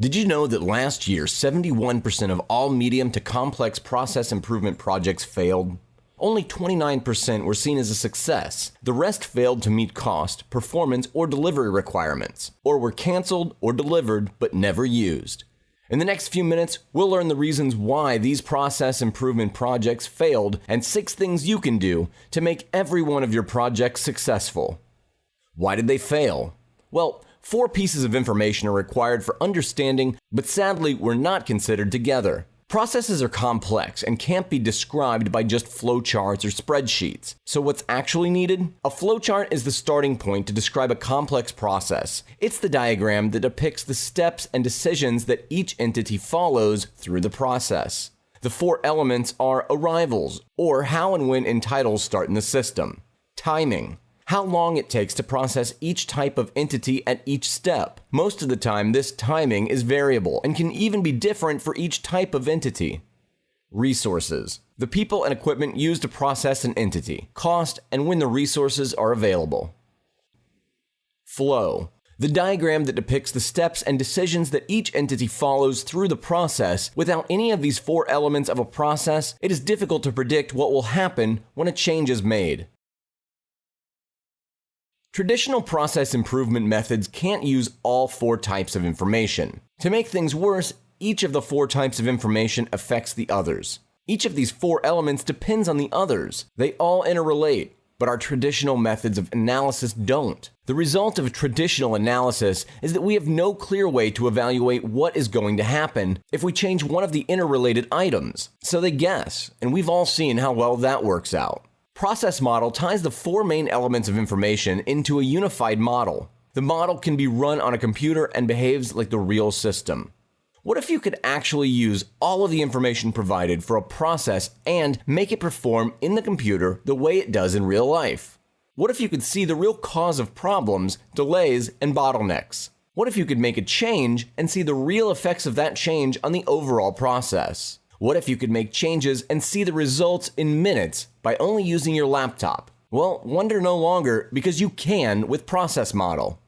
Did you know that last year, 71% of all medium to complex process improvement projects failed? Only 29% were seen as a success. The rest failed to meet cost, performance, or delivery requirements, or were canceled or delivered but never used. In the next few minutes, we'll learn the reasons why these process improvement projects failed and 6 things you can do to make every one of your projects successful. Why did they fail? Well, 4 pieces of information are required for understanding, but sadly were not considered together. Processes are complex and can't be described by just flowcharts or spreadsheets. So what's actually needed? A flowchart is the starting point to describe a complex process. It's the diagram that depicts the steps and decisions that each entity follows through the process. The 4 elements are arrivals, or how and when entitles start in the system. Timing. How long it takes to process each type of entity at each step. Most of the time, this timing is variable and can even be different for each type of entity. Resources. The people and equipment used to process an entity. Cost and when the resources are available. Flow. The diagram that depicts the steps and decisions that each entity follows through the process. Without any of these 4 elements of a process, it is difficult to predict what will happen when a change is made. Traditional process improvement methods can't use all 4 types of information. To make things worse, each of the 4 types of information affects the others. Each of these 4 elements depends on the others. They all interrelate, but our traditional methods of analysis don't. The result of traditional analysis is that we have no clear way to evaluate what is going to happen if we change one of the interrelated items. So they guess, and we've all seen how well that works out. Process model ties the 4 main elements of information into a unified model. The model can be run on a computer and behaves like the real system. What if you could actually use all of the information provided for a process and make it perform in the computer the way it does in real life? What if you could see the real cause of problems, delays, and bottlenecks? What if you could make a change and see the real effects of that change on the overall process? What if you could make changes and see the results in minutes by only using your laptop? Well, wonder no longer, because you can with Process Model.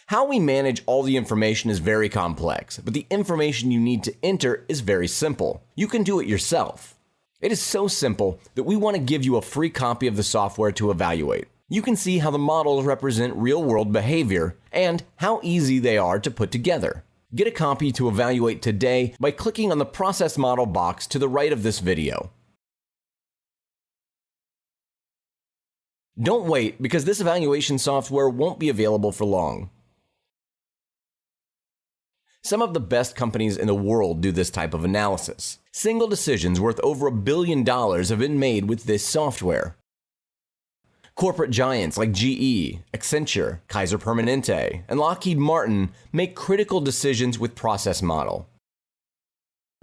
How we manage all the information is very complex, but the information you need to enter is very simple. You can do it yourself. It is so simple that we want to give you a free copy of the software to evaluate. You can see how the models represent real-world behavior and how easy they are to put together. Get a copy to evaluate today by clicking on the Process Model box to the right of this video. Don't wait, because this evaluation software won't be available for long. Some of the best companies in the world do this type of analysis. Single decisions worth over $1 billion have been made with this software. Corporate giants like GE, Accenture, Kaiser Permanente, and Lockheed Martin make critical decisions with Process Model.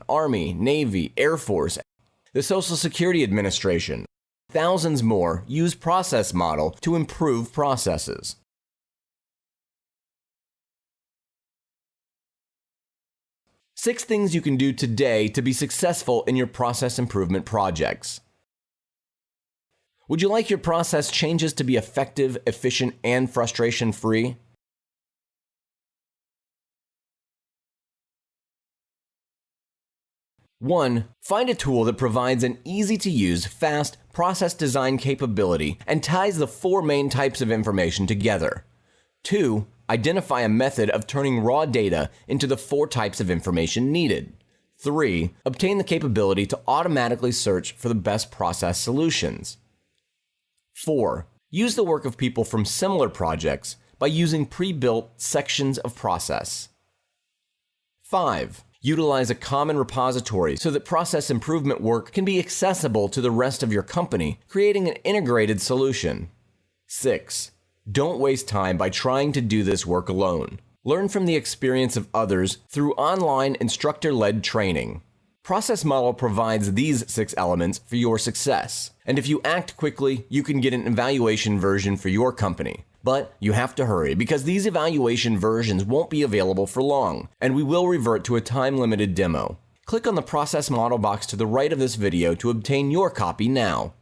Army, Navy, Air Force, the Social Security Administration, thousands more use Process Model to improve processes. Six things you can do today to be successful in your process improvement projects. Would you like your process changes to be effective, efficient, and frustration-free? One, find a tool that provides an easy-to-use, fast process design capability and ties the 4 main types of information together. 2, identify a method of turning raw data into the 4 types of information needed. 3, obtain the capability to automatically search for the best process solutions. 4, use the work of people from similar projects by using pre-built sections of process. 5, utilize a common repository so that process improvement work can be accessible to the rest of your company, creating an integrated solution. 6, don't waste time by trying to do this work alone. Learn from the experience of others through online instructor-led training. Process Model provides these 6 elements for your success. And if you act quickly, you can get an evaluation version for your company. But you have to hurry, because these evaluation versions won't be available for long, and we will revert to a time-limited demo. Click on the Process Model box to the right of this video to obtain your copy now.